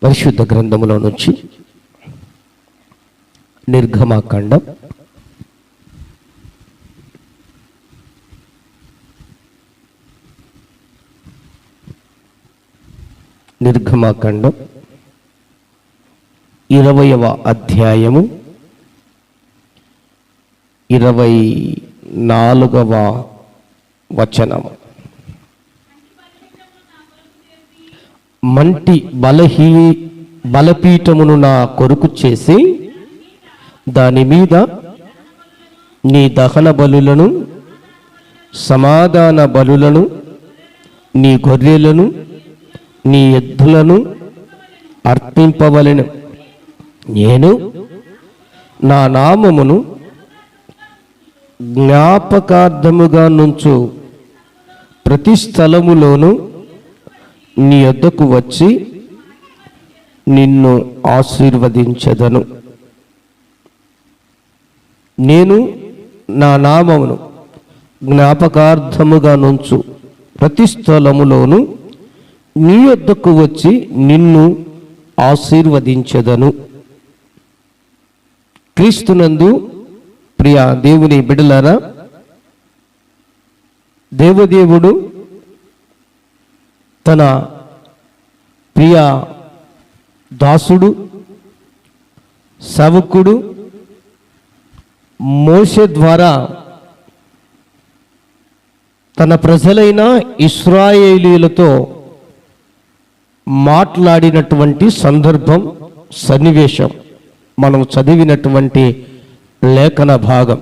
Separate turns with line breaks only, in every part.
పరిశుద్ధ గ్రంథములో నుంచి నిర్గమాకాండం 20వ అధ్యాయము 24వ వచనము. మంటి బలపీఠమును నా కొరకు చేసి దాని మీద నీ దహన బలులను, సమాధాన బలులను, నీ గొర్రెలను, నీ ఎద్దులను అర్పింపవలెను. నేను నా నామమును జ్ఞాపకార్థముగా నుంచు ప్రతి స్థలములోనూ నీ యొద్దకు వచ్చి నిన్ను ఆశీర్వదించెదను. నేను నా నామమును జ్ఞాపకార్థముగా నుంచు ప్రతి స్థలములోనూ నీ యొద్దకు వచ్చి నిన్ను ఆశీర్వదించెదను. క్రీస్తునందు ప్రియ దేవుని బిడ్డలారా, దేవదేవుడు తన ప్రియ దాసుడు, సేవకుడు మోషే ద్వారా తన ప్రజలైన ఇశ్రాయేలీయులతో మాట్లాడినటువంటి సందర్భం, సన్నివేశం మనం చదివినటువంటి లేఖన భాగం.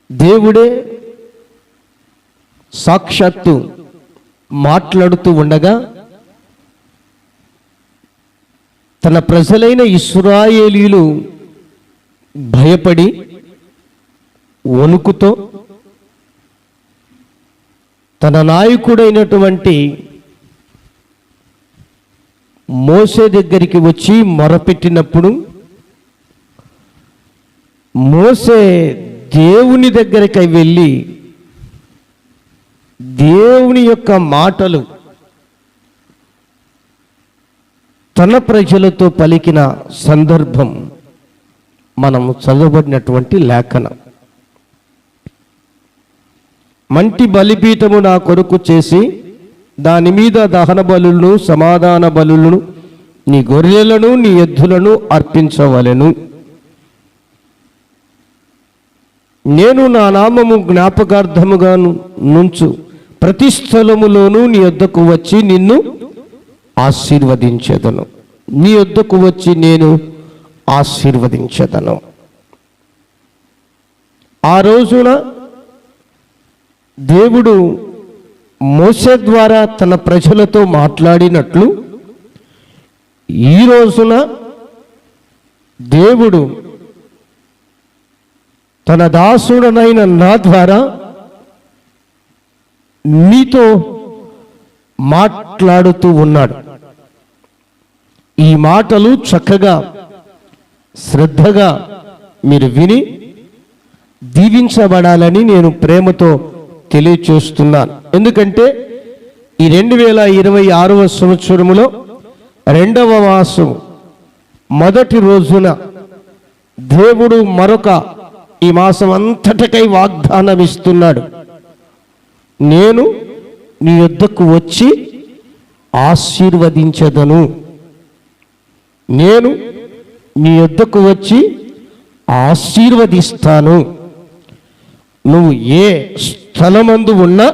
దేవుడే సాక్షాత్తు మాట్లాడుతూ ఉండగా తన ప్రజలైన ఇశ్రాయేలీయులు భయపడి వణుకుతో తన నాయకుడైనటువంటి మోషే దగ్గరికి వచ్చి మొరపెట్టినప్పుడు మోషే దేవుని దగ్గరికి వెళ్ళి దేవుని యొక్క మాటలు తన ప్రజలతో పలికిన సందర్భం మనం చదవబడినటువంటి లేఖనం. మంటి బలిపీఠము నా కొరకు చేసి దాని మీద దహన బలులను, సమాధాన బలులను, నీ గొర్రెలను, నీ ఎద్దులను అర్పించవలెను. నేను నా నామము జ్ఞాపకార్థముగా నుంచు ప్రతి స్థలములోనూ నీ యొద్దకు వచ్చి నిన్ను ఆశీర్వదించెదను. నీ యొద్దకు వచ్చి నేను ఆశీర్వదించెదను. ఆ రోజున దేవుడు మోషే ద్వారా తన ప్రజలతో మాట్లాడినట్లు ఈ రోజున దేవుడు తన దాసుడనైన నా ద్వారా నీతో మాట్లాడుతూ ఉన్నాడు. ఈ మాటలు చక్కగా శ్రద్ధగా మీరు విని దీవించబడాలని నేను ప్రేమతో తెలియచేస్తున్నాను. ఎందుకంటే ఈ 2026వ సంవత్సరములో 2వ మాసం మొదటి రోజున దేవుడు మరొక ఈ మాసం అంతటికై వాగ్దానం ఇస్తున్నాడు. నేను నీ యొద్దకు వచ్చి ఆశీర్వదించెదను. నేను నీ యొద్దకు వచ్చి ఆశీర్వదిస్తాను. నువ్వు ఏ స్థలమందు ఉన్నా,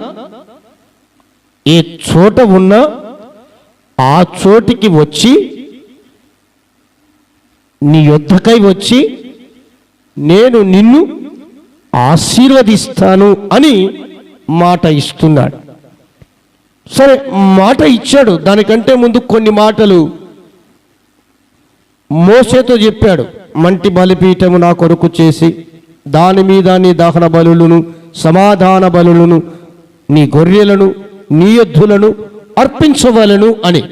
ఏ చోట ఉన్నా ఆ చోటికి వచ్చి నీ యొద్దకై వచ్చి నేను నిన్ను ఆశీర్వదిస్తాను అని మాట ఇస్తున్నాడు. సరే, మాట ఇచ్చాడు. దానికంటే ముందు కొన్ని మాటలు మోషేతో చెప్పాడు. మంటి బలిపీఠము నా కొరకు చేసి దాని మీద నీ దహన బలులను, సమాధాన బలులను, నీ గొర్రెలను, నీ ఎద్దులను అర్పించవలను అని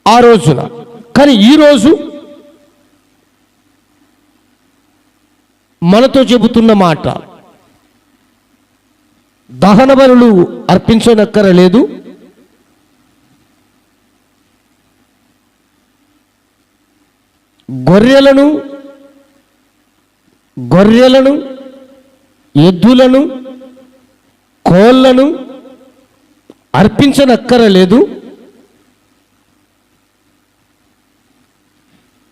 ఆ రోజున. కానీ ఈరోజు మనతో చెబుతున్న మాట, దహన బలులు అర్పించనక్కరలేదు, గొర్రెలను ఎద్దులను కోళ్లను అర్పించనక్కరలేదు,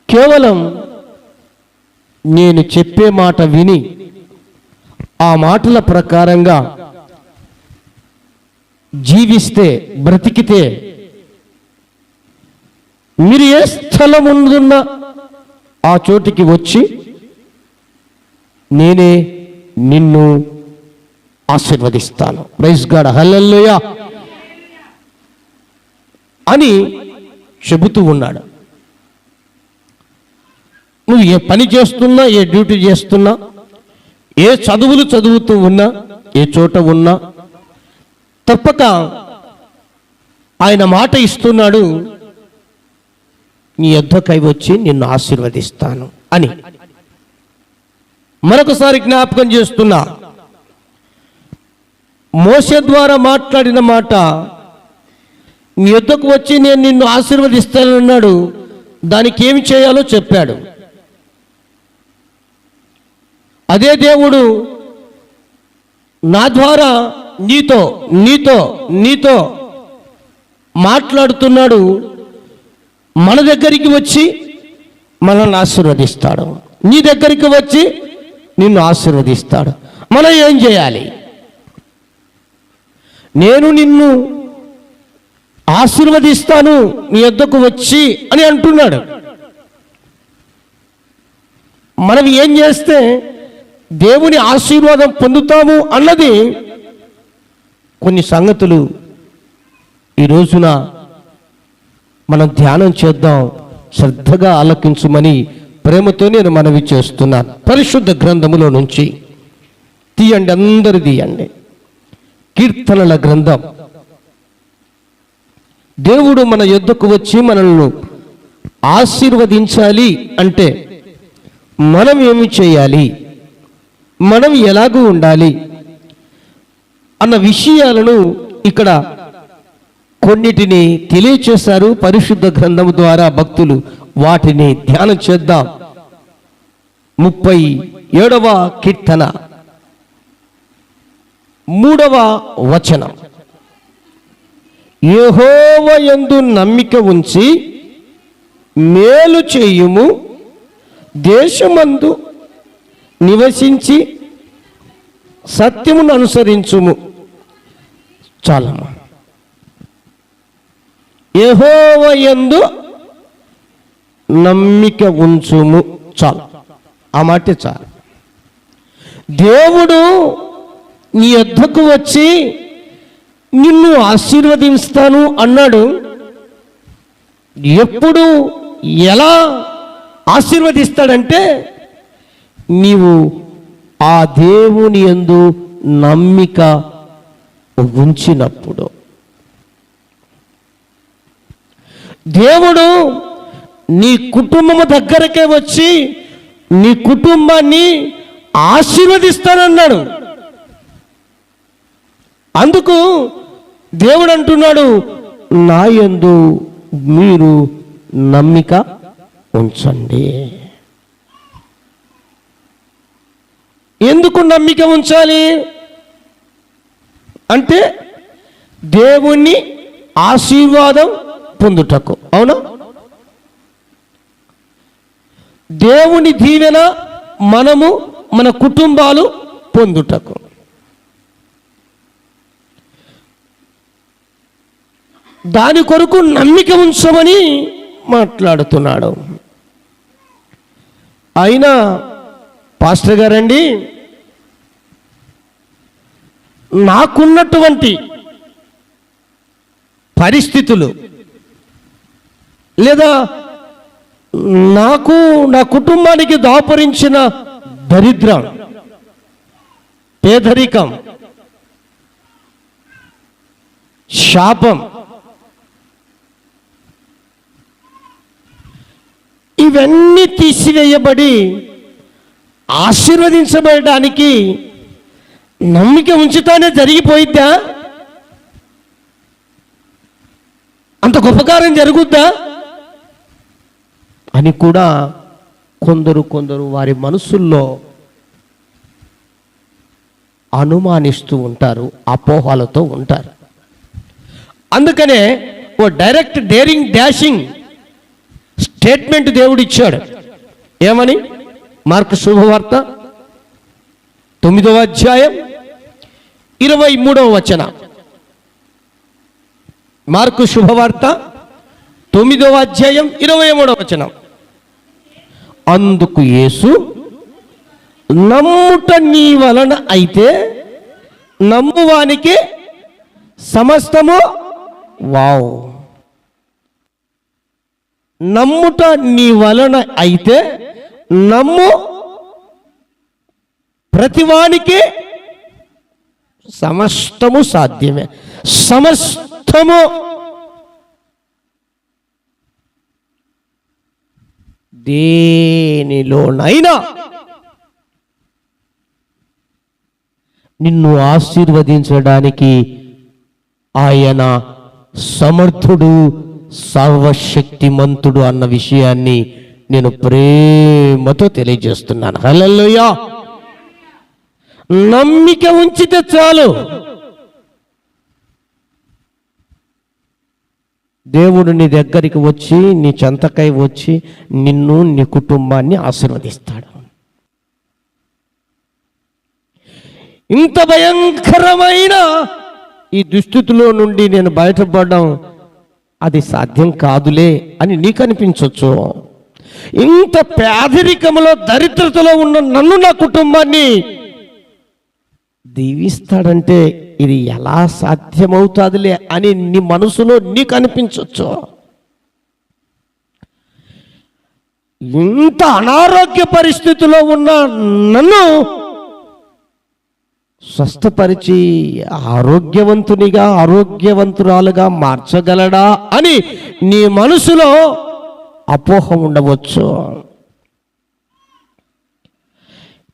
కేవలం నేను చెప్పే మాట విని ఆ మాటల ప్రకారంగా జీవిస్తే, బ్రతికితే, మీరు ఏ స్థలం ఉందున్న ఆ చోటికి వచ్చి నేనే నిన్ను ఆశీర్వదిస్తాను. ప్రైజ్ గాడ్, హల్లెలూయా అని చెబుతూ ఉన్నాడు. నువ్వు ఏ పని చేస్తున్నా, ఏ డ్యూటీ చేస్తున్నా, ఏ చదువులు చదువుతూ ఉన్నా, ఏ చోట ఉన్నా తప్పక ఆయన మాట ఇస్తున్నాడు, నీ యొద్దకై వచ్చి నిన్ను ఆశీర్వదిస్తాను అని. మరొకసారి జ్ఞాపకం చేస్తున్నా, మోషే ద్వారా మాట్లాడిన మాట, నీ యొద్దకు వచ్చి నేను నిన్ను ఆశీర్వదిస్తానన్నాడు. దానికి ఏమి చేయాలో చెప్పాడు. అదే దేవుడు నా ద్వారా నీతో మాట్లాడుతున్నాడు. మన దగ్గరికి వచ్చి మనల్ని ఆశీర్వదిస్తాడు. నీ దగ్గరికి వచ్చి నిన్ను ఆశీర్వదిస్తాడు. మనం ఏం చేయాలి? నేను నిన్ను ఆశీర్వదిస్తాను నీ యొద్దకు వచ్చి అని అంటున్నాడు. మనం ఏం చేస్తే దేవుని ఆశీర్వాదం పొందుతాము అన్నది కొన్ని సంగతులు ఈ రోజున మనం ధ్యానం చేద్దాం. శ్రద్ధగా ఆలకించుమని ప్రేమతో నేను మనవి చేస్తున్నాను. పరిశుద్ధ గ్రంథములో నుంచి తీయండి, అందరు తీయండి. కీర్తనల గ్రంథం. దేవుడు మన యొద్దకు వచ్చి మనల్ని ఆశీర్వదించాలి అంటే మనం ఏమి చేయాలి, మనం ఎలాగూ ఉండాలి అన్న విషయాలను ఇక్కడ కొన్నిటిని తెలియచేశారు పరిశుద్ధ గ్రంథము ద్వారా భక్తులు. వాటిని ధ్యానం చేద్దాం. 37వ కీర్తన 3వ వచనం. యెహోవా యందు నమ్మిక ఉంచి మేలు చేయుము, దేశమందు నివసించి సత్యమును అనుసరించుము. చాలమ్మా. యెహోవా యందు నమ్మిక ఉంచుము, చాలు. ఆ మాట చాలు. దేవుడు నీ యొద్దకు వచ్చి నిన్ను ఆశీర్వదిస్తాను అన్నాడు. ఎప్పుడు ఎలా ఆశీర్వదిస్తాడంటే నీవు ఆ దేవుని యందు నమ్మిక ఉంచినప్పుడు. దేవుడు నీ కుటుంబము దగ్గరకే వచ్చి నీ కుటుంబాన్ని ఆశీర్వదిస్తానన్నాడు. అందుకు దేవుడు అంటున్నాడు, నా యందు మీరు నమ్మిక ఉంచండి. ఎందుకు నమ్మిక ఉంచాలి అంటే దేవుని ఆశీర్వాదం పొందుటకు. అవునా? దేవుని దీవెన మనము మన కుటుంబాలు పొందుటకు. దాని కొరకు నమ్మిక ఉంచమని మాట్లాడుతున్నాడు. అయినా పాస్టర్ గారండి, నాకున్నటువంటి పరిస్థితులు లేదా నాకు నా కుటుంబానికి దాపరించిన దరిద్రం, పేదరికం, శాపం, ఇవన్నీ తీసివేయబడి ఆశీర్వదించబడడానికి నమ్మిక ఉంచుతానే జరిగిపోయిద్దా? అంత గొప్ప కార్యం జరుగుద్దా అని కూడా కొందరు వారి మనసుల్లో అనుమానిస్తూ ఉంటారు, అపోహలతో ఉంటారు. అందుకనే ఓ డైరెక్ట్ డేరింగ్ డాషింగ్ స్టేట్మెంట్ దేవుడు ఇచ్చాడు. ఏమని? మార్కు శుభవార్త 9వ అధ్యాయం 23వ వచనం. మార్కు శుభవార్త 9వ అధ్యాయం 23వ వచనం. అందుకు యేసు, నమ్ముట నీ వలన అయితే నమ్మువానికి సమస్తము. వావ్! నమ్ముట నీ వలన అయితే నమ్ము ప్రతివానికి సమస్తము సాధ్యమే. సమస్తము దేనిలోనైనా నిన్ను ఆశీర్వదించడానికి ఆయన సమర్థుడు, సర్వశక్తిమంతుడు అన్న విషయాన్ని నేను ప్రేమతో తెలియజేస్తున్నాను. హల్లెలూయా! నమ్మిక ఉంచితే చాలు, దేవుడు నీ దగ్గరికి వచ్చి, నీ చెంతకై వచ్చి నిన్ను, నీ కుటుంబాన్ని ఆశీర్వదిస్తాడు. ఇంత భయంకరమైన ఈ దుస్థితిలో నుండి నేను బయటపడడం అది సాధ్యం కాదులే అని నీకు అనిపించవచ్చు. ఇంత పేదరికంలో, దరిద్రతలో ఉన్న నన్ను, నా కుటుంబాన్ని దీవిస్తాడంటే ఇది ఎలా సాధ్యమవుతాదిలే అని నీ మనసులో నీకు అనిపించవచ్చు. ఇంత అనారోగ్య పరిస్థితిలో ఉన్న నన్ను స్వస్థపరిచి ఆరోగ్యవంతునిగా, ఆరోగ్యవంతురాలుగా మార్చగలడా అని నీ మనసులో అపోహ ఉండవచ్చు.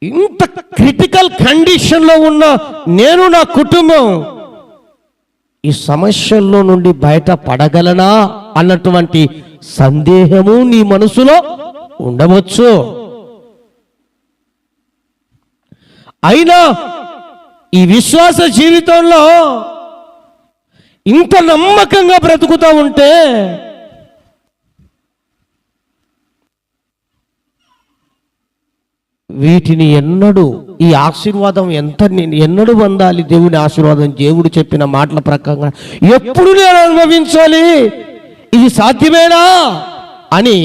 ఇంత క్రిటికల్ కండిషన్లో ఉన్న నేను, నా కుటుంబం ఈ సమస్యల్లో నుండి బయట పడగలనా అన్నటువంటి సందేహము నీ మనసులో ఉండవచ్చు. అయినా ఈ విశ్వాస జీవితంలో ఇంత నమ్మకంగా బ్రతుకుతూ ఉంటే వీటిని ఎన్నడూ, ఈ ఆశీర్వాదం ఎన్నడూ పొందాలి? దేవుని ఆశీర్వాదం దేవుడు చెప్పిన మాటల ప్రకారంగా ఎప్పుడు నేను అనుభవించాలి? ఇది సాధ్యమేనా అని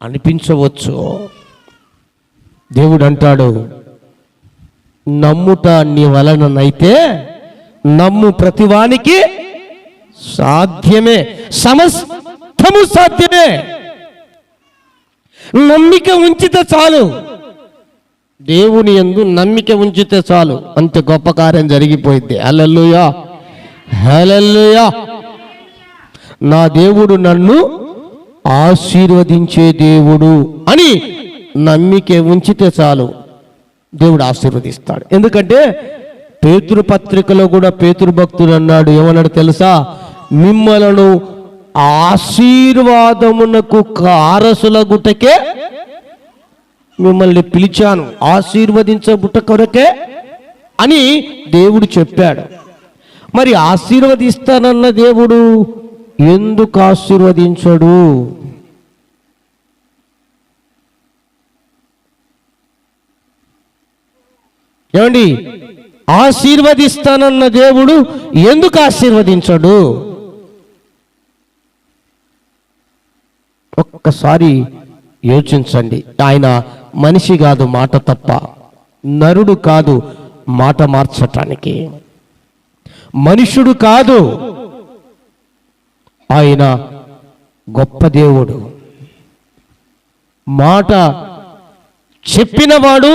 అనిపించవచ్చు. దేవుడు అంటాడు, నమ్ముట నీ వలననైతే నమ్ము ప్రతివానికి సాధ్యమే, సమస్తము సాధ్యమే. నమ్మిక ఉంచితే చాలు, దేవుని యందు నమ్మిక ఉంచితే చాలు, అంత గొప్ప కార్యం జరిగిపోయింది. హల్లెలూయా, హల్లెలూయా. నా దేవుడు నన్ను ఆశీర్వదించే దేవుడు అని నమ్మిక ఉంచితే చాలు, దేవుడు ఆశీర్వదిస్తాడు. ఎందుకంటే పేతురు పత్రికలో కూడా పేతురు భక్తుడు అన్నాడు, ఏమన్నాడు తెలుసా? మిమ్మలను ఆశీర్వాదమునకు కారసులగుటకే మిమ్మల్ని పిలిచాను, ఆశీర్వదించబుట కొరకే అని దేవుడు చెప్పాడు. మరి ఆశీర్వదిస్తానన్న దేవుడు ఎందుకు ఆశీర్వదించడు? ఏమండి, ఆశీర్వదిస్తానన్న దేవుడు ఎందుకు ఆశీర్వదించడు? ఒక్కసారి యోచించండి. ఆయన మనిషి కాదు మాట తప్ప, నరుడు కాదు మాట మార్చటానికి, మనుషుడు కాదు, ఆయన గొప్ప దేవుడు. మాట చెప్పినవాడు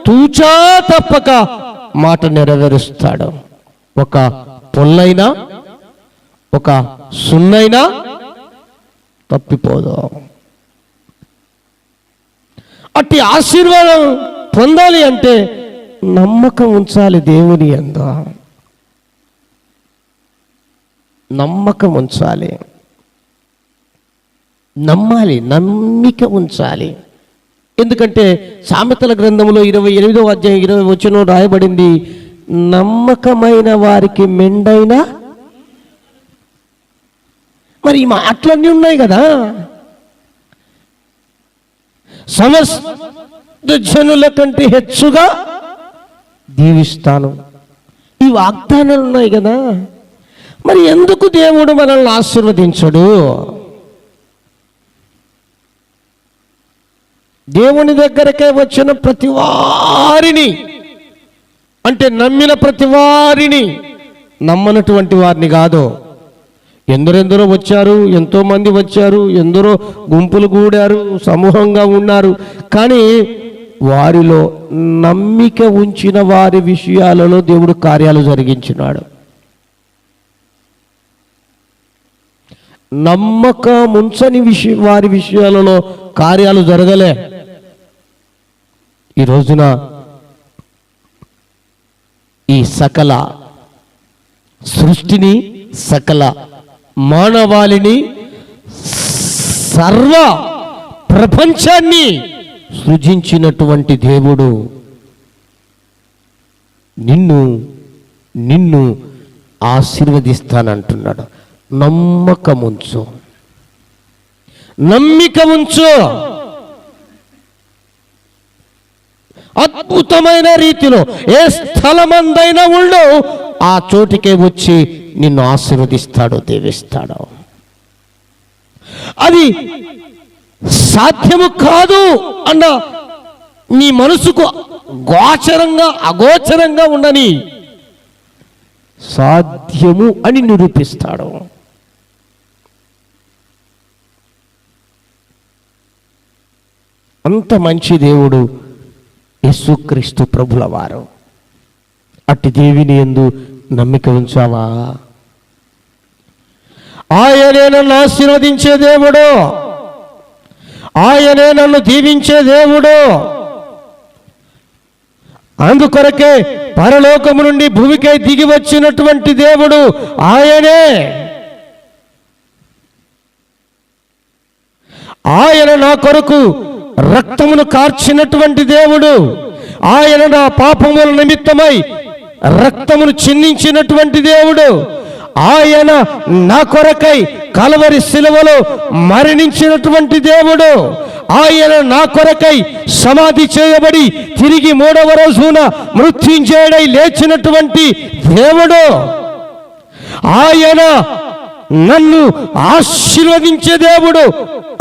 తూచా తప్పక మాట నెరవేరుస్తాడు. ఒక పొల్లైనా ఒక సున్నైనా తప్పిపోదు. అట్టి ఆశీర్వాదం పొందాలి అంటే నమ్మకం ఉంచాలి దేవుని యందు. నమ్మకం ఉంచాలి, నమ్మాలి, నమ్మిక ఉంచాలి. ఎందుకంటే సామెతల గ్రంథంలో 28వ అధ్యాయం 20వ వచనం రాయబడింది, నమ్మకమైన వారికి మెండైన. మరి ఈ మాటలన్నీ ఉన్నాయి కదా, సమస్త జనుల కంటే హెచ్చుగా దీవిస్తాను, ఈ వాగ్దానాలు ఉన్నాయి కదా. మరి ఎందుకు దేవుడు మనల్ని ఆశీర్వదించడు? దేవుని దగ్గరకే వచ్చిన ప్రతి వారిని, అంటే నమ్మిన ప్రతి వారిని, నమ్మనటువంటి వారిని కాదు. ఎందరెందరో వచ్చారు, ఎంతోమంది వచ్చారు, ఎందరో గుంపులు కూడారు, సమూహంగా ఉన్నారు. కానీ వారిలో నమ్మిక ఉంచిన వారి విషయాలలో దేవుడు కార్యాలు జరిగించినాడు. నమ్మకం ఉంచని వారి విషయాలలో కార్యాలు జరగలే. ఈ రోజున ఈ సకల సృష్టిని, సకల మానవాళిని, సర్వ ప్రపంచాన్ని సృజించినటువంటి దేవుడు నిన్ను ఆశీర్వదిస్తానంటున్నాడు. నమ్మకముంచు, నమ్మిక ఉంచు. అద్భుతమైన రీతిలో ఏ స్థలమందైనా ఉండు, ఆ చోటికే వచ్చి నిన్ను ఆశీర్వదిస్తాడు, దీవిస్తాడు. అది సాధ్యము కాదు అన్న నీ మనసుకు అగోచరంగా ఉండని సాధ్యము అని నిరూపిస్తాడు. అంత మంచి దేవుడు యేసుక్రీస్తు ప్రభుల వారు. అట్టి దేవుని యందు నమ్మిక ఉంచావా? ఆయనే నన్ను ఆశీర్వదించే దేవుడు, ఆయనే నన్ను దీవించే దేవుడు. అందుకొరకే పరలోకము నుండి భూమికై దిగి వచ్చినటువంటి దేవుడు ఆయనే. ఆయన నా కొరకు రక్తమును కార్చినటువంటి దేవుడు. ఆయన నా పాపముల నిమిత్తమై రక్తమును చిందించినటువంటి దేవుడు. ఆయన నా కొరకై కలవరి శిలువలో మరణించినటువంటి దేవుడు. ఆయన నా కొరకై సమాధి చేయబడి తిరిగి 3వ రోజున మృత్యుంజయుడై లేచినటువంటి దేవుడు. ఆయన నన్ను ఆశీర్వదించే దేవుడు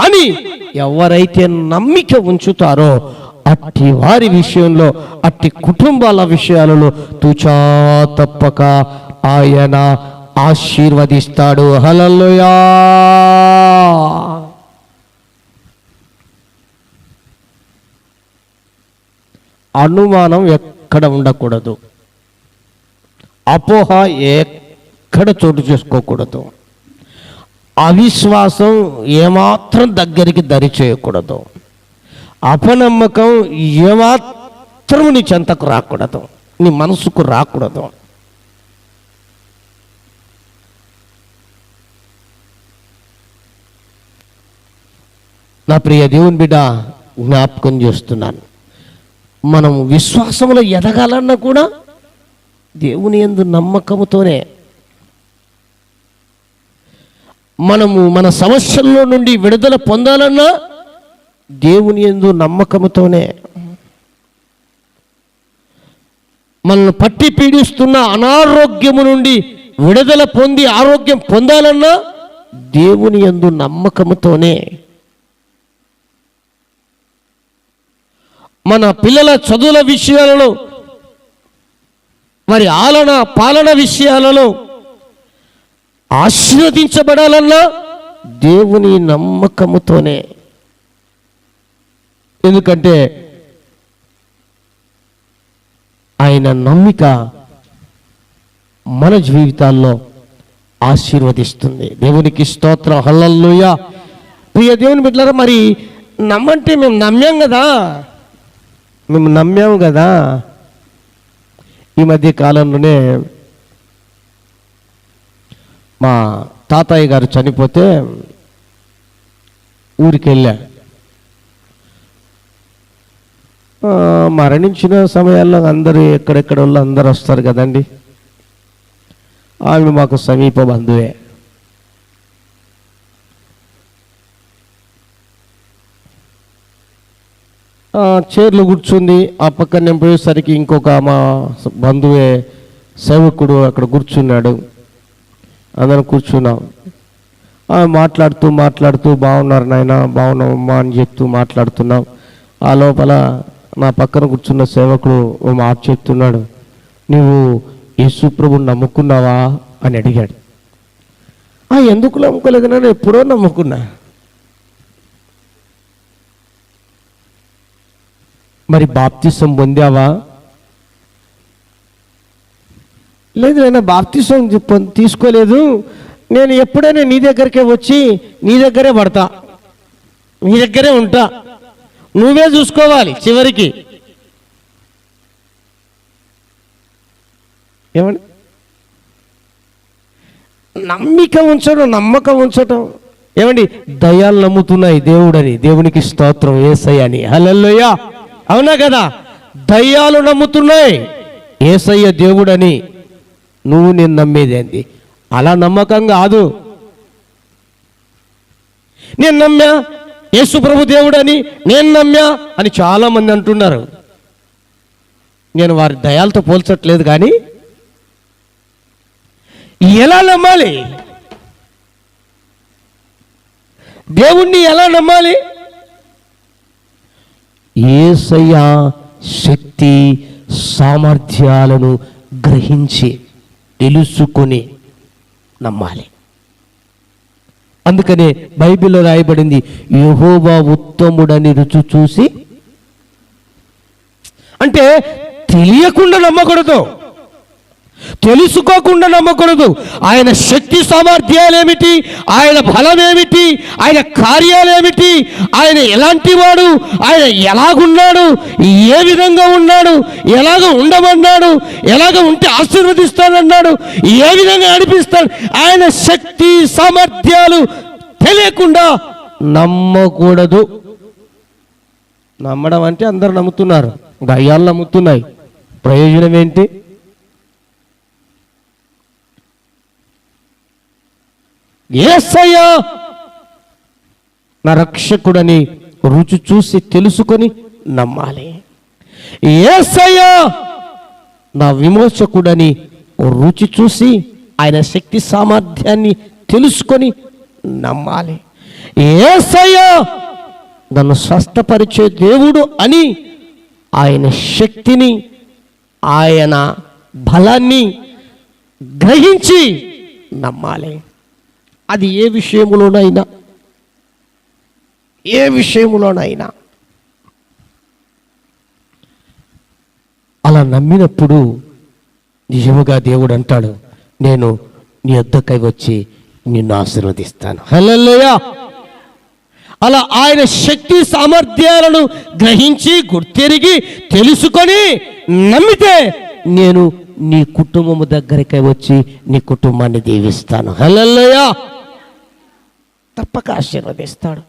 అని ఎవరైతే నమ్మిక ఉంచుతారో అట్టి వారి విషయంలో, అట్టి కుటుంబాల విషయాలలో తూచా తప్పక ఆయన ఆశీర్వదిస్తాడు. హల్లెలూయా. అనుమానం ఎక్కడ ఉండకూడదు, అపోహ ఎక్కడ చోటు చేసుకోకూడదు, అవిశ్వాసం ఏమాత్రం దగ్గరికి దరి చేయకూడదు, అపనమ్మకం ఏమాత్రం నీ చెంతకు రాకూడదు, నీ మనసుకు రాకూడదు. నా ప్రియ దేవుని బిడ్డ, జ్ఞాపకం చేస్తున్నాను, మనం విశ్వాసంలో ఎదగాలన్నా కూడా దేవుని యందు నమ్మకముతోనే. మనము మన సమస్యల్లో నుండి విడుదల పొందాలన్నా దేవుని యందు నమ్మకముతోనే. మనల్ని పట్టి పీడిస్తున్న అనారోగ్యము నుండి విడుదల పొంది ఆరోగ్యం పొందాలన్నా దేవుని యందు నమ్మకముతోనే. మన పిల్లల చదువుల విషయాలలో, వారి పాలన విషయాలలో ఆశీర్వదించబడాలన్నా దేవుని నమ్మకముతోనే. ఎందుకంటే ఆయన నమ్మిక మన జీవితాల్లో ఆశీర్వదిస్తుంది. దేవునికి స్తోత్రం. హల్లెలూయా. ప్రియ దేవుని బిడ్డలారా, మరి నమ్మంటే మేము నమ్మాం కదా, మేము నమ్మాము కదా. ఈ మధ్య కాలంలోనే మా తాతయ్య గారు చనిపోతే ఊరికి వెళ్ళా. మరణించిన సమయాల్లో అందరూ ఎక్కడెక్కడ వాళ్ళు అందరు వస్తారు కదండి. ఆమె మాకు సమీప బంధువే. చైర్లో కూర్చుంది. ఆ పక్కన నేను పోయేసరికి ఇంకొక మా బంధువే సేవకుడు అక్కడ కూర్చున్నాడు. అందరం కూర్చున్నాం. మాట్లాడుతూ మాట్లాడుతూ బాగున్నారు నాయన, బాగున్నామమ్మా అని చెప్తూ మాట్లాడుతున్నాం. ఆ లోపల నా పక్కన కూర్చున్న సేవకుడు ఓ మాట చెప్తున్నాడు, నువ్వు యేసు ప్రభువుని నమ్ముకున్నావా అని అడిగాడు. ఎందుకు నమ్ముకోలేదు, నేను ఎప్పుడో నమ్ముకున్నా. మరి బాప్తిసం పొందావా? లేదు నేను బాప్తిసం తీసుకోలేదు, నేను ఎప్పుడైనా నీ దగ్గరికే వచ్చి నీ దగ్గరే పడతా, నీ దగ్గరే ఉంటా, నువ్వే చూసుకోవాలి చివరికి. ఏమండి, నమ్మకం ఉంచడం ఏమండి, దయ్యాలు నమ్ముతున్నాయి దేవుడని, దేవునికి స్తోత్రం, యేసయ్య అని. హల్లెలూయా, అవునా కదా? దయ్యాలు నమ్ముతున్నాయి యేసయ్య దేవుడని, నువ్వు నేను నమ్మేదేంది? అలా నమ్మకం కాదు. నేను నమ్మా యేసు ప్రభు దేవుడని, నేను నమ్మా అని చాలా మంది అంటున్నారు. నేను వారి దయాలతో పోల్చట్లేదు, కానీ ఎలా నమ్మాలి? దేవుణ్ణి ఎలా నమ్మాలి? యేసయ్య శక్తి సామర్థ్యాలను గ్రహించి తెలుసుకొని నమ్మాలి. అందుకనే బైబిల్లో రాయబడింది, యెహోవా ఉత్తముడని రుచి చూసి. అంటే తెలియకుండా నమ్మకూడదు, తెలుసుకోకుండా నమ్మకూడదు. ఆయన శక్తి సామర్థ్యాలేమిటి, ఆయన బలమేమిటి, ఆయన కార్యాలేమిటి, ఆయన ఎలాంటి వాడు, ఆయన ఎలాగున్నాడు, ఏ విధంగా ఉన్నాడు, ఎలాగ ఉండమన్నాడు, ఎలాగ ఉంటే ఆశీర్వదిస్తానన్నాడు, ఏ విధంగా నడిపిస్తాడు, ఆయన శక్తి సామర్థ్యాలు తెలియకుండా నమ్మకూడదు. నమ్మడం అంటే అందరు నమ్ముతున్నారు, దయ్యాలు నమ్ముతున్నాయి, ప్రయోజనం ఏంటి? యేసయ్య నా రక్షకుడని రుచి చూసి తెలుసుకొని నమ్మాలి. యేసయ్య నా విమోచకుడని రుచి చూసి ఆయన శక్తి సామర్థ్యాన్ని తెలుసుకొని నమ్మాలి. యేసయ్య నన్ను స్వస్థపరిచే దేవుడు అని ఆయన శక్తిని, ఆయన బలాన్ని గ్రహించి నమ్మాలి. అది ఏ విషయములోనైనా అలా నమ్మినప్పుడు నిజముగా దేవుడు అంటాడు, నేను నీ వద్దకై వచ్చి నిన్ను ఆశీర్వదిస్తాను. హల్లెలూయా. అలా ఆయన శక్తి సామర్థ్యాలను గ్రహించి గుర్తెరిగి తెలుసుకొని నమ్మితే నేను నీ కుటుంబము దగ్గరికై వచ్చి నీ కుటుంబాన్ని దీవిస్తాను. హల్లెలూయా. తప్పక ఆశీర్వదిస్తాడు.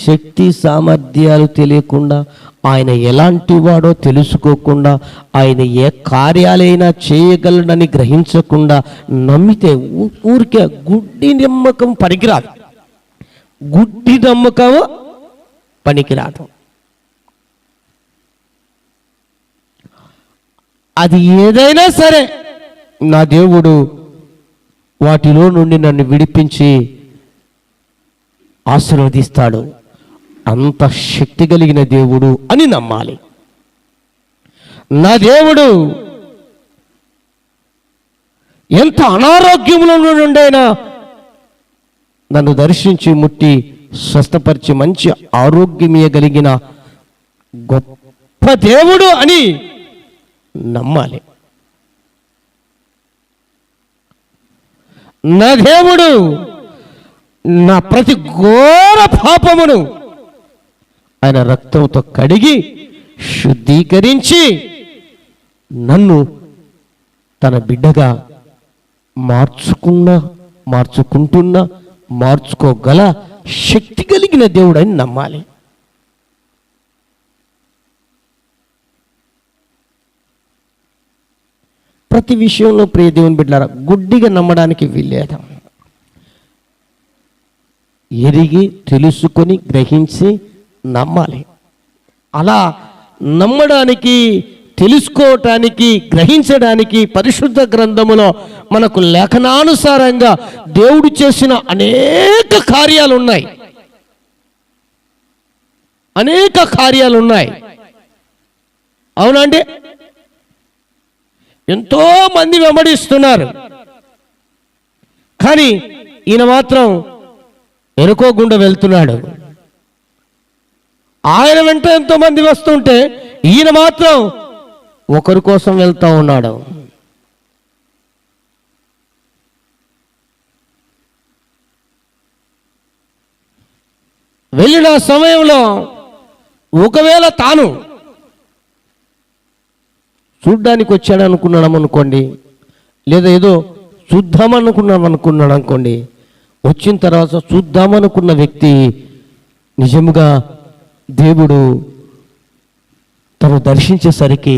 శక్తి సామర్థ్యాలు తెలియకుండా, ఆయన ఎలాంటి వాడో తెలుసుకోకుండా, ఆయన ఏ కార్యాలైనా చేయగలడని గ్రహించకుండా నమ్మితే ఊరికే గుడ్డి నమ్మకం పనికిరాదు. గుడ్డి నమ్మకం పనికిరాదు. అది ఏదైనా సరే నా దేవుడు వాటిలో నుండి నన్ను విడిపించి ఆశీర్వదిస్తాడు, అంత శక్తి కలిగిన దేవుడు అని నమ్మాలి. నా దేవుడు ఎంత అనారోగ్యంలో నుండైనా నన్ను దర్శించి ముట్టి స్వస్థపరిచి మంచి ఆరోగ్యమీయగలిగిన గొప్ప దేవుడు అని నమ్మాలి. నా దేవుడు నా ప్రతి ఘోర పాపమును ఆయన రక్తంతో కడిగి శుద్ధీకరించి నన్ను తన బిడ్డగా మార్చుకోగల శక్తి కలిగిన దేవుడని నమ్మాలి. ప్రతి విషయంలో ప్రియ దేవుని బిడ్డలారా గుడ్డిగా నమ్మడానికి వీల్లేదు. ఎరిగి తెలుసుకొని గ్రహించి నమ్మాలి. అలా నమ్మడానికి, తెలుసుకోవటానికి, గ్రహించడానికి పరిశుద్ధ గ్రంథములో మనకు లేఖనానుసారంగా దేవుడు చేసిన అనేక కార్యాలు ఉన్నాయి. అవునండి. ఎంతో మంది వెంబడిస్తున్నారు, కానీ ఈయన మాత్రం ఎనుకోకుండా వెళ్తున్నాడు. ఆయన వెంట ఎంతో మంది వస్తుంటే ఈయన మాత్రం ఒకరి కోసం వెళ్తా ఉన్నాడు. వెళ్ళిన సమయంలో ఒకవేళ తాను చూడ్డానికి వచ్చాడు అనుకున్నాం అనుకోండి, లేదా ఏదో చూద్దామనుకున్నాడు అనుకోండి, వచ్చిన తర్వాత చూద్దామనుకున్న వ్యక్తి నిజముగా దేవుడు తను దర్శించేసరికి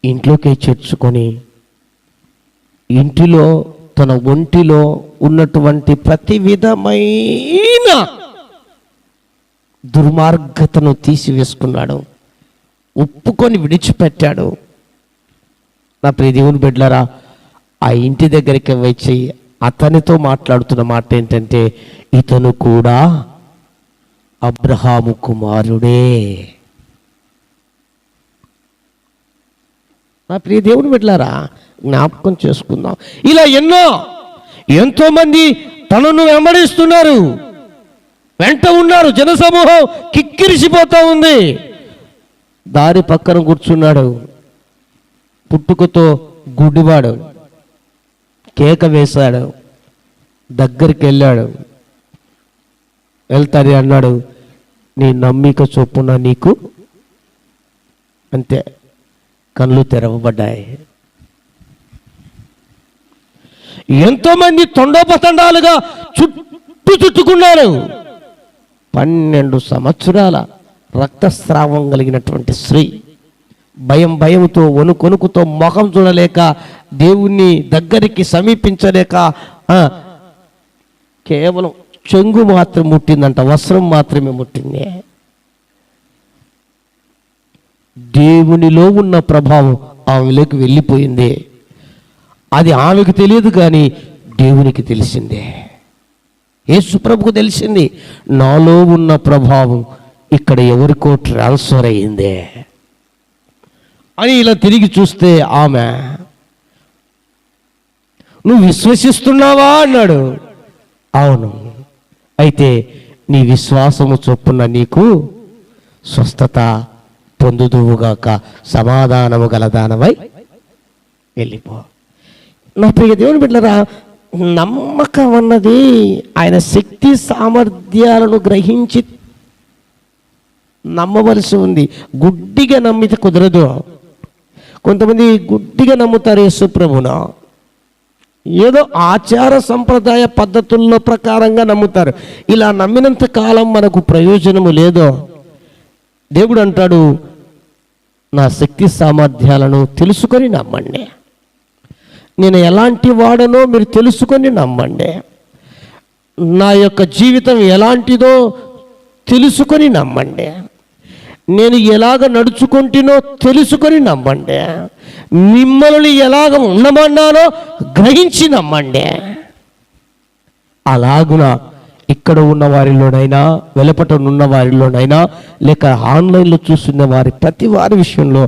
ఇంట్లోకి చేర్చుకొని ఇంటిలో తన ఒంటిలో ఉన్నటువంటి ప్రతి విధమైన దుర్మార్గతను తీసివేసుకున్నాడు, ఒప్పుకొని విడిచిపెట్టాడు. నా ప్రియ దేవుని బిడ్డలారా, ఆ ఇంటి దగ్గరికి వచ్చి అతనితో మాట్లాడుతున్న మాట ఏంటంటే, ఇతను కూడా అబ్రహాము కుమారుడే. నా ప్రియ దేవుని బిడ్డలారా, జ్ఞాపకం చేసుకుందాం. ఇలా ఎంతో మంది తనను వెంబడిస్తున్నారు, వెంట ఉన్నారు. జనసమూహం కిక్కిరిసిపోతా ఉంది. దారి పక్కన కూర్చున్నాడు పుట్టుకతో గుడ్డివాడు, కేక వేశాడు. దగ్గరికి వెళ్ళాడు. వెళ్తాడు అన్నాడు, నీ నమ్మిక చొప్పున నీకు అంతే. కళ్ళు తెరవబడ్డాయి. ఎంతోమంది తొండోపతండాలుగా చుట్టుకున్నారు. 12 సంవత్సరాల రక్తస్రావం కలిగినటువంటి స్త్రీ భయంతో వణుకొనుకుతో ముఖం చూడలేక, దేవుణ్ణి దగ్గరికి సమీపించలేక కేవలం చెంగు మాత్రం ముట్టిందంట, వస్త్రం మాత్రమే ముట్టింది. దేవునిలో ఉన్న ప్రభావం ఆమెలోకి వెళ్ళిపోయింది. అది ఆమెకు తెలియదు, కానీ దేవునికి తెలిసిందే. యేసు ప్రభుకు తెలిసింది, నాలో ఉన్న ప్రభావం ఇక్కడ ఎవరికో ట్రాన్స్ఫర్ అయ్యిందే అని. ఇలా తిరిగి చూస్తే ఆమె, నువ్వు విశ్వసిస్తున్నావా అన్నాడు. అవును, అయితే నీ విశ్వాసము చొప్పున నీకు స్వస్థత పొందుదువుగాక, సమాధానము గలదానవై వెళ్ళిపో. నా ప్రియ దేవుని బిడ్డలారా, నమ్మకం అన్నది ఆయన శక్తి సామర్థ్యాలను గ్రహించి నమ్మవలసి ఉంది. గుడ్డిగా నమ్మితే కుదరదు. కొంతమంది గుడ్డిగా నమ్ముతారు యేసు ప్రభువును, ఏదో ఆచార సంప్రదాయ పద్ధతుల్లో ప్రకారంగా నమ్ముతారు. ఇలా నమ్మినంత కాలం మనకు ప్రయోజనము లేదు. దేవుడు అంటాడు, నా శక్తి సామర్థ్యాలను తెలుసుకొని నమ్మండి. నేను ఎలాంటి వాడనో మీరు తెలుసుకొని నమ్మండి. నా యొక్క జీవితం ఎలాంటిదో తెలుసుకొని నమ్మండి. నేను ఎలాగ నడుచుకుంటునో తెలుసుకొని నమ్మండి. మిమ్మల్ని ఎలాగ ఉండమన్నానో గ్రహించి నమ్మండి. అలాగున ఇక్కడ ఉన్న వారిలోనైనా, వెలుపట ఉన్న వారిలోనైనా, లేక ఆన్లైన్లో చూస్తున్న వారి ప్రతి వారి విషయంలో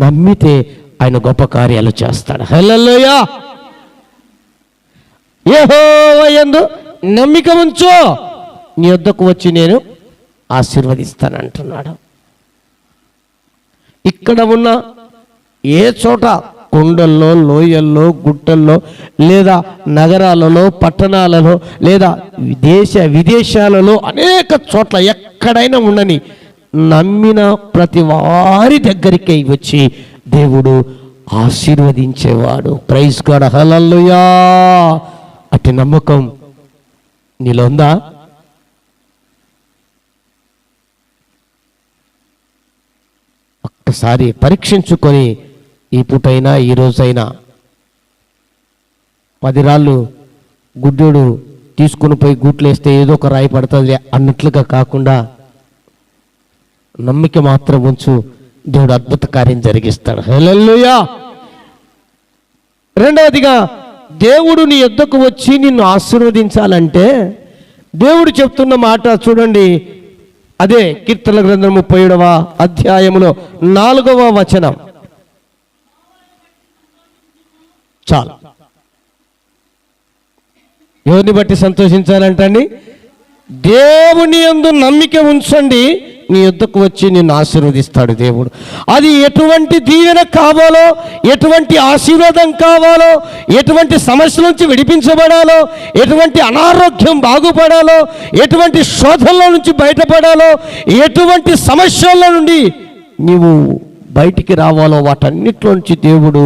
నమ్మితే ఆయన గొప్ప కార్యాలు చేస్తాడు. హల్లెలూయా. యెహోవా యందు నమ్మిక ఉంచు, నీ వద్దకు వచ్చి నేను ఆశీర్వదిస్తానంటున్నాడు. ఇక్కడ ఉన్న ఏ చోట, కొండల్లో, లోయల్లో, గుట్టల్లో, లేదా నగరాలలో, పట్టణాలలో, లేదా విదేశాలలో, అనేక చోట్ల ఎక్కడైనా ఉండని, నమ్మిన ప్రతి వారి దగ్గరికి వచ్చి దేవుడు ఆశీర్వదించేవాడు. ప్రైజ్ గాడ్, హల్లెలూయా. అట్టి నమ్మకం నీలో ఉందా? ఒక్కసారి పరీక్షించుకొని ఈ పూటైనా ఈ రోజైనా 10 రాళ్ళు గుడ్డోడు తీసుకుని పోయి గూట్లేస్తే ఏదో ఒక రాయి పడుతుంది అన్నట్లుగా కాకుండా నమ్మిక మాత్రం ఉంచు, దేవుడు అద్భుత కార్యం జరిగిస్తాడు. హల్లెలూయా. రెండవదిగా, దేవుడు నీ యొద్దకు వచ్చి నిన్ను ఆశీర్వదించాలంటే దేవుడు చెప్తున్న మాట చూడండి. అదే కీర్తనల గ్రంథం 37వ అధ్యాయములో 4వ వచనం. చాలు. ఎవరిని బట్టి సంతోషించాలంటండి? దేవుని యందు నమ్మిక ఉంచండి, నీ యొద్దకు వచ్చి నిన్ను ఆశీర్వదిస్తాడు దేవుడు. అది ఎటువంటి దీవెన కావాలో, ఎటువంటి ఆశీర్వాదం కావాలో, ఎటువంటి సమస్యల నుంచి విడిపించబడాలో, ఎటువంటి అనారోగ్యం బాగుపడాలో, ఎటువంటి శోధనల నుంచి బయటపడాలో, ఎటువంటి సమస్యల నుండి నీవు బయటికి రావాలో వాటన్నిటిలో నుంచి దేవుడు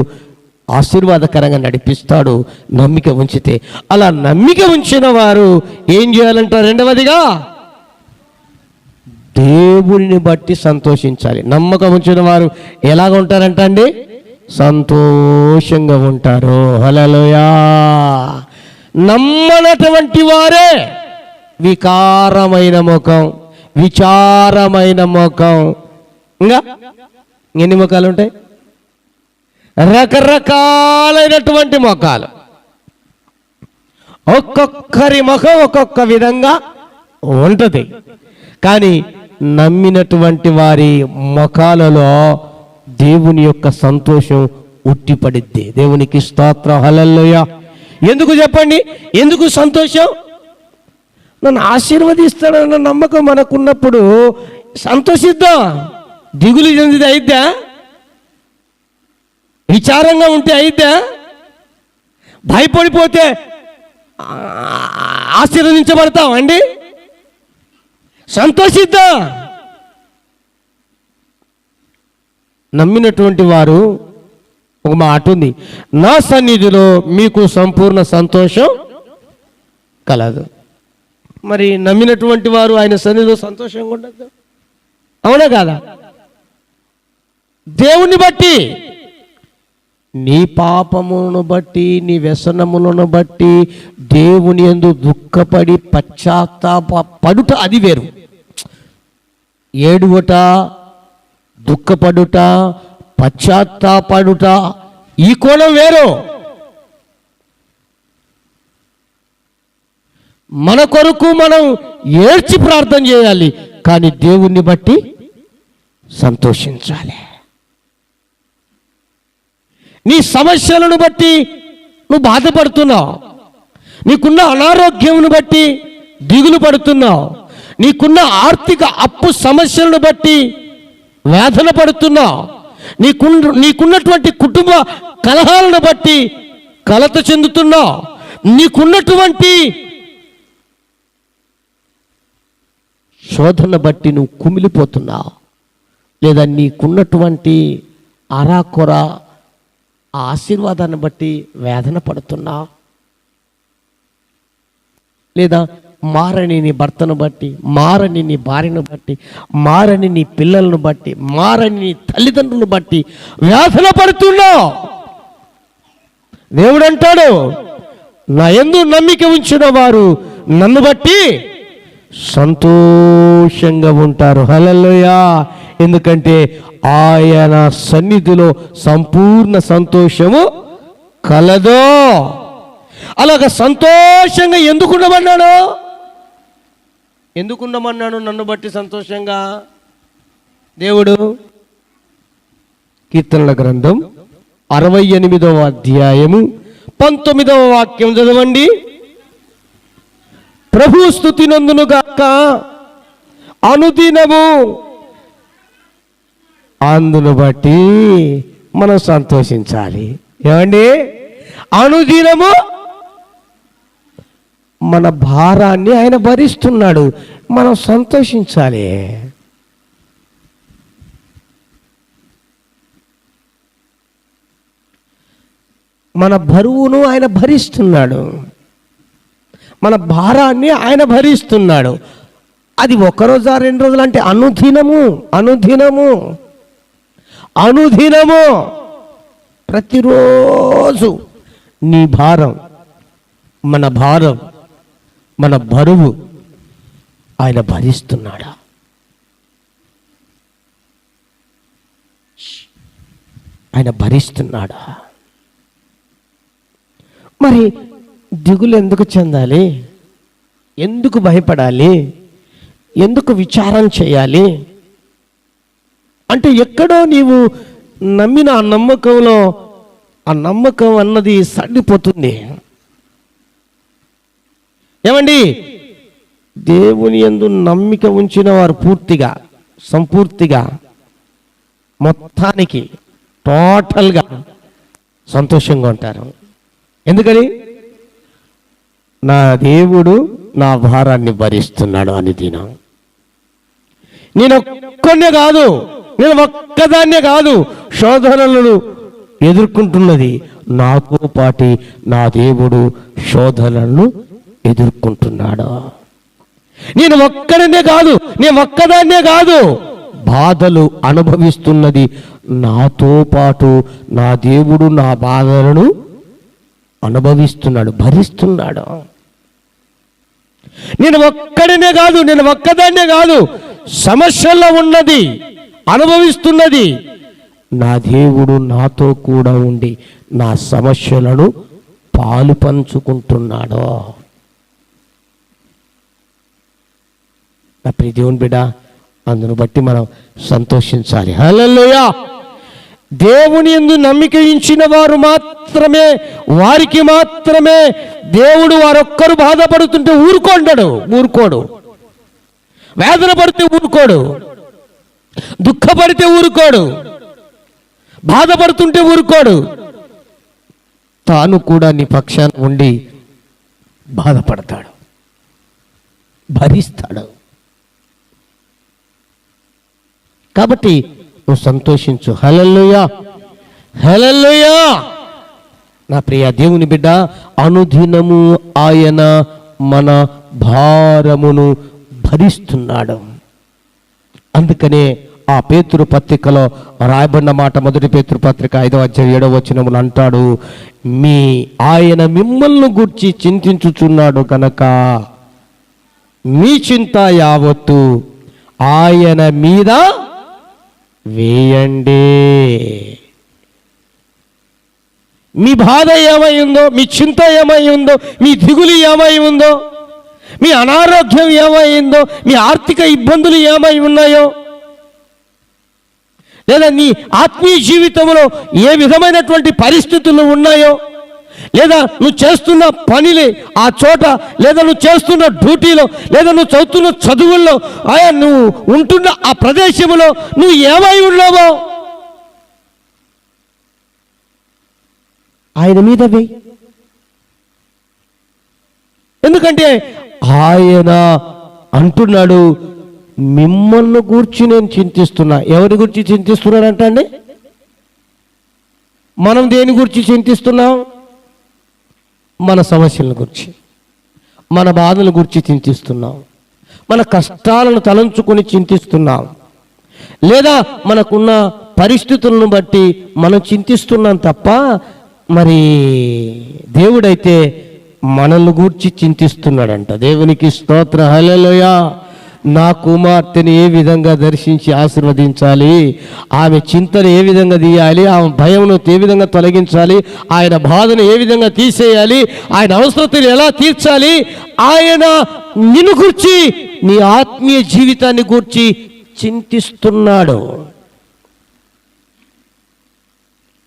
ఆశీర్వాదకరంగా నడిపిస్తాడు నమ్మిక ఉంచితే. అలా నమ్మిక ఉంచిన వారు ఏం చేయాలంట? రెండవదిగా, దేవుడిని బట్టి సంతోషించాలి. నమ్మకం ఉంచిన వారు ఎలాగ ఉంటారంట అండి? సంతోషంగా ఉంటారు. హల్లెలూయా. నమ్మనటువంటి వారే వికారమైన ముఖం, విచారమైన ముఖం. ఇంకా ఎన్ని ముఖాలు ఉంటాయి? రకరకాలైనటువంటి ముఖాలు. ఒక్కొక్కరి ముఖం ఒక్కొక్క విధంగా ఉంటుంది. కానీ నమ్మినటువంటి వారి ముఖాలలో దేవుని యొక్క సంతోషం ఉట్టిపడిద్ది. దేవునికి స్తోత్రం, హల్లెలూయా. ఎందుకు చెప్పండి? ఎందుకు సంతోషం? నన్ను ఆశీర్వదిస్తాడన్న నమ్మకం మనకున్నప్పుడు సంతోషిద్దాం. దిగులు చెందితే అయిద్దా? విచారంగా ఉంటే అయిద్దా? భయపడిపోతే ఆశీర్వదించబడతాం అండి? సంతోషిద్దాం. నమ్మినటువంటి వారు ఒక మాట ఉంది, నా సన్నిధిలో మీకు సంపూర్ణ సంతోషం కలదు. మరి నమ్మినటువంటి వారు ఆయన సన్నిధిలో సంతోషంగా ఉండదు, అవునా కాదా? దేవుని బట్టి, నీ పాపములను బట్టి, నీ వ్యసనములను బట్టి దేవుని యందు దుఃఖపడి పశ్చాత్తాపడుట అది వేరు. ఏడువట, దుఃఖపడుట, పశ్చాత్తాపడుట ఈ కోణం వేరు. మన కొరకు మనం ఏడ్చి ప్రార్థన చేయాలి, కానీ దేవుణ్ణి బట్టి సంతోషించాలి. నీ సమస్యలను బట్టి నువ్వు బాధపడుతున్నావు, నీకున్న అనారోగ్యమును బట్టి దిగులు పడుతున్నావు, నీకున్న ఆర్థిక అప్పు సమస్యలను బట్టి వేదన పడుతున్నావు, నీకున్నటువంటి కుటుంబ కలహాలను బట్టి కలత చెందుతున్నావు, నీకున్నటువంటి శోధన బట్టి నువ్వు కుమిలిపోతున్నావు, లేదా నీకున్నటువంటి అరాకొర ఆశీర్వాదాన్ని బట్టి వేదన పడుతున్నావు, లేదా మారని నీ భర్తను బట్టి, మారని నీ భార్యను బట్టి, మారని నీ పిల్లలను బట్టి, మారని నీ తల్లిదండ్రులను బట్టి వేదన పడుతున్నావు. దేవుడు అంటాడు, నా యందు నమ్మిక ఉంచిన వారు నన్ను బట్టి సంతోషంగా ఉంటారు. హల్లెలూయా. ఎందుకంటే ఆయన సన్నిధిలో సంపూర్ణ సంతోషము కలదో. అలాగ సంతోషంగా ఎందుకుండమన్నాడు? ఎందుకుండమన్నాడు నన్ను బట్టి సంతోషంగా దేవుడు? కీర్తనల గ్రంథం 68వ అధ్యాయము 19వ వాక్యం చదవండి. ప్రభు స్తుతి నందును గాక అనుదినము, అందును బట్టి మనం సంతోషించాలి. ఏమండి? అనుదినము మన భారాన్ని ఆయన భరిస్తున్నాడు, మనం సంతోషించాలి. మన బరువును ఆయన భరిస్తున్నాడు, మన భారాన్ని ఆయన భరిస్తున్నాడు. అది ఒక్కరోజా 2 రోజులు అంటే అనుదినము అనుదినము అనుదినము ప్రతిరోజు నీ భారం, మన బరువు ఆయన భరిస్తున్నాడా? ఆయన భరిస్తున్నాడా? మరి దిగులు ఎందుకు చెందాలి? ఎందుకు భయపడాలి? ఎందుకు విచారం చేయాలి? అంటే ఎక్కడో నీవు నమ్మిన ఆ నమ్మకంలో ఆ నమ్మకం అన్నది సడిపోతుంది. ఏమండి, దేవుని యందు నమ్మిక ఉంచిన వారు పూర్తిగా సంపూర్తిగా మొత్తానికి టోటల్గా సంతోషంగా ఉంటారు. ఎందుకని? నా దేవుడు నా భారాన్ని భరిస్తున్నాడు అని దినం. నేను ఒక్కదాన్నే కాదు శోధనలను ఎదుర్కొంటున్నది, నాతో పాటి నా దేవుడు శోధనలను ఎదుర్కొంటున్నాడు. నేను ఒక్కదాన్నే కాదు బాధలు అనుభవిస్తున్నది, నాతో పాటు నా దేవుడు నా బాధలను అనుభవిస్తున్నాడు, భరిస్తున్నాడు. నేను ఒక్కదాన్నే కాదు సమస్యల్లో ఉన్నది, అనుభవిస్తున్నది, నా దేవుడు నాతో కూడా ఉండి నా సమస్యలను పాలు పంచుకుంటున్నాడు. నా ప్రియ దేవుని బిడ్డ, అందును బట్టి మనం సంతోషించాలి. హల్లెలూయా. దేవుని యందు నమ్మిక ఉంచిన వారు వారికి మాత్రమే దేవుడు వారొక్కరు బాధపడుతుంటే ఊరుకోడు, వేదన పడితే ఊరుకోడు, దుఃఖపడితే ఊరుకోడు, బాధపడుతుంటే ఊరుకోడు. తాను కూడా నీ పక్షాన ఉండి బాధపడతాడు, భరిస్తాడు. కాబట్టి నువ్వు సంతోషించు. హల్లెలూయా, హల్లెలూయా. నా ప్రియ దేవుని బిడ్డ, అనుదినము ఆయన మన భారమును భరిస్తున్నాడు. అందుకనే ఆ పేతురు పత్రికలో రాయబడిన మాట, 1 పేతురు పత్రిక 5వ అధ్యాయం 7వ వచనములు అంటాడు, ఆయన మిమ్మల్ని గూర్చి చింతించుచున్నాడు కనుక మీ చింత యావత్తు ఆయన మీద వేయండి. మీ బాధ ఏమై ఉందో, మీ చింత ఏమై ఉందో, మీ దిగులు ఏమై ఉందో, మీ అనారోగ్యం ఏమైందో, మీ ఆర్థిక ఇబ్బందులు ఏమై ఉన్నాయో, లేదా నీ ఆత్మీయ జీవితంలో ఏ విధమైనటువంటి పరిస్థితులు ఉన్నాయో, లేదా నువ్వు చేస్తున్న పనిలే ఆ చోట, లేదా నువ్వు చేస్తున్న డ్యూటీలో, లేదా నువ్వు చదువుతున్న చదువుల్లో, నువ్వు ఉంటున్న ఆ ప్రదేశంలో నువ్వు ఏమై ఉన్నావో ఆయన మీద వేయి. ఎందుకంటే ఆయన అంటున్నాడు, మిమ్మల్ని గూర్చి నేను చింతిస్తున్నా. ఎవరి గురించి చింతిస్తున్నాడంట అండి? మనం దేని గురించి చింతిస్తున్నాం? మన సమస్యల గురించి, మన బాధల గురించి చింతిస్తున్నాం, మన కష్టాలను తలంచుకొని చింతిస్తున్నాం, లేదా మనకున్న పరిస్థితులను బట్టి మనం చింతిస్తున్నాం తప్ప, మరి దేవుడైతే మనల్ని గూర్చి చింతిస్తున్నాడంట. దేవునికి స్తోత్ర. హల్లెలూయా. నా కుమార్తెని ఏ విధంగా దర్శించి ఆశీర్వదించాలి, ఆమె చింతను ఏ విధంగా తీయాలి, ఆమె భయమును ఏ విధంగా తొలగించాలి, ఆయన బాధను ఏ విధంగా తీసేయాలి, ఆయన అవసరతను ఎలా తీర్చాలి, ఆయన నిన్ను గూర్చి, నీ ఆత్మీయ జీవితాన్ని గూర్చి చింతిస్తున్నాడు.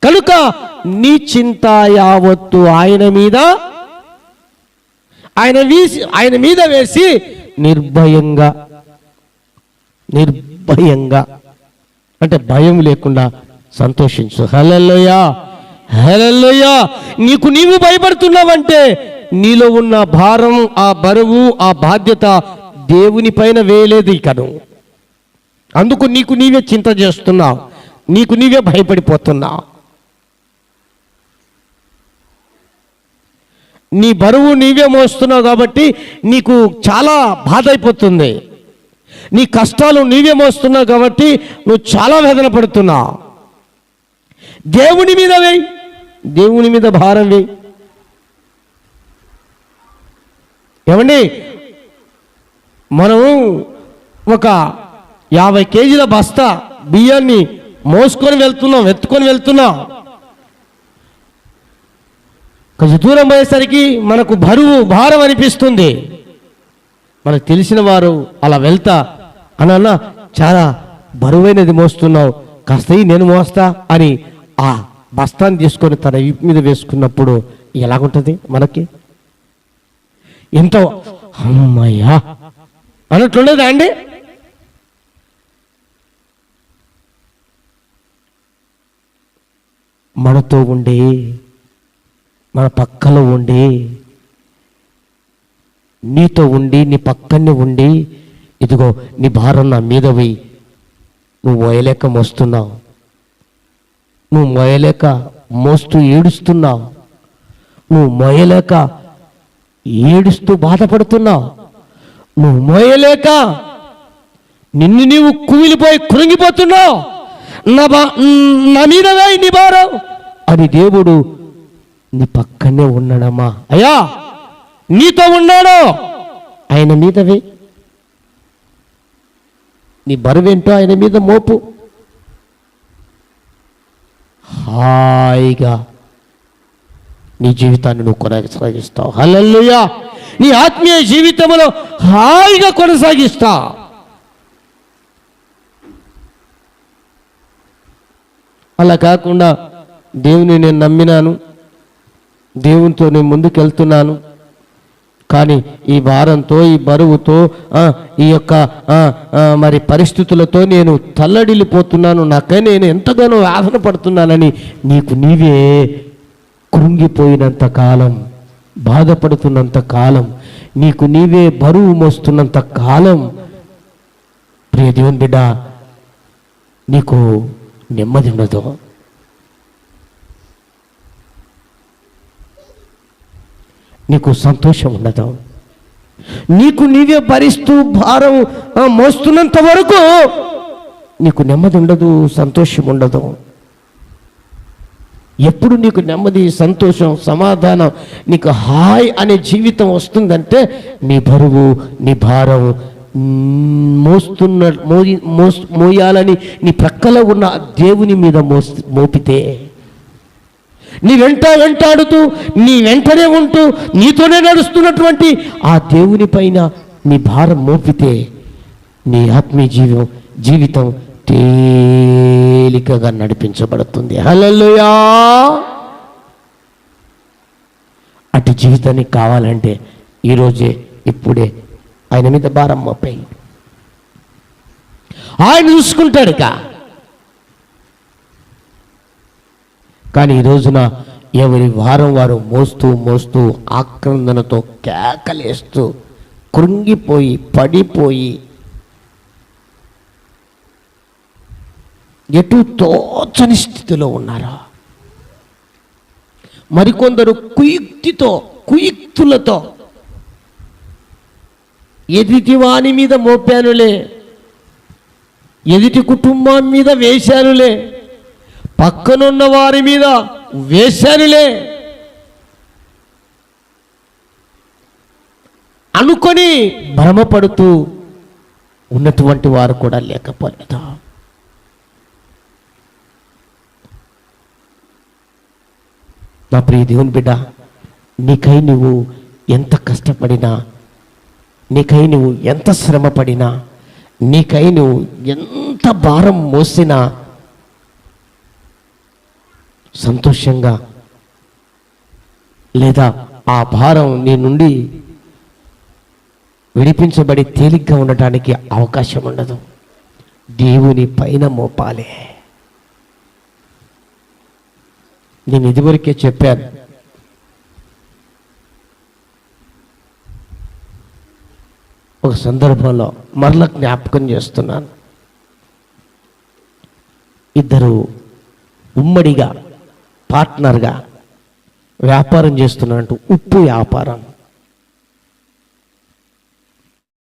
కనుక నీ చింత యావత్తు ఆయన మీద వేసి నిర్భయంగా అంటే భయం లేకుండా సంతోషించు. హల్లెలూయా, హల్లెలూయా. నీవు భయపడుతున్నావంటే నీలో ఉన్న భారం, ఆ బరువు, ఆ బాధ్యత దేవుని పైన వేయలేదు ఇక నువ్వు. అందుకు నీవే చింత చేస్తున్నావు, నీవే భయపడిపోతున్నావు. నీ బరువు నీవే మోస్తున్నావు కాబట్టి నీకు చాలా బాధ అయిపోతుంది. నీ కష్టాలు నీవే మోస్తున్నావు కాబట్టి నువ్వు చాలా వేదన పడుతున్నావు. దేవుని మీద వేయి, దేవుని మీద భారం వేయి. ఏమండి, మనము ఒక 50 కేజీల బస్తా బియ్యాన్ని మోసుకొని వెళ్తున్నాం, ఎత్తుకొని వెళ్తున్నాం. కొంచెం దూరం పోయేసరికి మనకు భారం అనిపిస్తుంది. మనకు తెలిసిన వారు అలా వెళ్తా అన్న చాలా బరువైనది మోస్తున్నావు, కాస్త నేను మోస్తా అని ఆ బస్తాన్ని తీసుకొని తన వీపు మీద వేసుకున్నప్పుడు ఎలాగుంటుంది మనకి? ఎంతో అమ్మయ్యా అన్నట్లుండదా అండి? మనతో ఉండి, మన పక్కలో ఉండి, నీతో ఉండి, నీ పక్కనే ఉండి, ఇదిగో నీ భారం నా మీద వేయి, నువ్వు మోయలేక మోస్తున్నావు, నువ్వు మోయలేక మోస్తూ ఏడుస్తున్నావు, నువ్వు మోయలేక ఏడుస్తూ బాధపడుతున్నావు, నువ్వు మోయలేక నిన్ను నీవు కుమిలిపోయి కృంగిపోతున్నావు, నా మీద వేయి నీ భారం అని దేవుడు నీ పక్కనే ఉన్నాడమ్మా. అయ్యా నీతో ఉన్నాడు, ఆయన మీద వేయి, నీ బరువేంటో ఆయన మీద మోపు. హాయిగా నీ జీవితాన్ని నువ్వు కొనసాగిస్తావు. హల్లెలూయా! నీ ఆత్మీయ జీవితంలో హాయిగా కొనసాగిస్తావు. అలా కాకుండా దేవుని నేను నమ్మినాను, దేవునితో నేను ముందుకెళ్తున్నాను, కానీ ఈ భారంతో, ఈ బరువుతో, ఈ యొక్క మరి పరిస్థితులతో నేను తల్లడిల్లిపోతున్నాను, నాకై నేను ఎంతగానో వేదన పడుతున్నానని నీకు నీవే కృంగిపోయినంత కాలం, బాధపడుతున్నంత కాలం, నీకు నీవే బరువు మోస్తున్నంత కాలం, ప్రియ దేవుని బిడ్డ, నీకు నెమ్మది ఉండదు. నీకు సంతోషం ఉండదు. నీకు నీవే భరిస్తూ భారం మోస్తున్నంత వరకు నీకు నెమ్మది ఉండదు, సంతోషం ఉండదు. ఎప్పుడు నీకు నెమ్మది, సంతోషం, సమాధానం, నీకు హాయ్ అనే జీవితం వస్తుందంటే నీ బరువు, నీ భారం మోయాలని నీ ప్రక్కలో ఉన్న దేవుని మీద మోపితే, నీ వెంటాడుతూ, నీ వెంటనే ఉంటూ, నీతోనే నడుస్తున్నటువంటి ఆ దేవుని పైన నీ భారం మోపితే నీ ఆత్మీయ జీవితం తేలికగా నడిపించబడుతుంది. హల్లెలూయా! అటు జీవితానికి కావాలంటే ఈరోజే, ఇప్పుడే ఆయన మీద భారం మోపాయి. ఆయన చూసుకుంటాడు. కానీ ఈ రోజున ఎవరి వారం వారు మోస్తూ ఆక్రందనతో కేకలేస్తూ కృంగిపోయి పడిపోయి ఎటు తోచని స్థితిలో ఉన్నారా? మరికొందరు కుయుక్తులతో ఎదుటి వాని మీద మోపానులే, ఎదుటి కుటుంబం మీద వేశానులే, పక్కనున్న వారి మీద వేశానులే అనుకొని భ్రమపడుతూ ఉన్నటువంటి వారు కూడా లేకపోలేదా? నా ప్రియ దేవుని బిడ్డ, నీకై నువ్వు ఎంత కష్టపడినా, నీకై నువ్వు ఎంత శ్రమ పడినా, నీకై నువ్వు ఎంత భారం మోసినా సంతోషంగా లేదా ఆ భారం నీ నుండి విడిపించబడి తేలిగ్గా ఉండటానికి అవకాశం ఉండదు. దేవుని పైన మోపాలి. నేను ఇదివరకే చెప్పాను, ఒక సందర్భంలో మరల జ్ఞాపకం చేస్తున్నాను. ఇద్దరు ఉమ్మడిగా, పార్ట్నర్గా వ్యాపారం చేస్తున్నాడంట, ఉప్పు వ్యాపారం.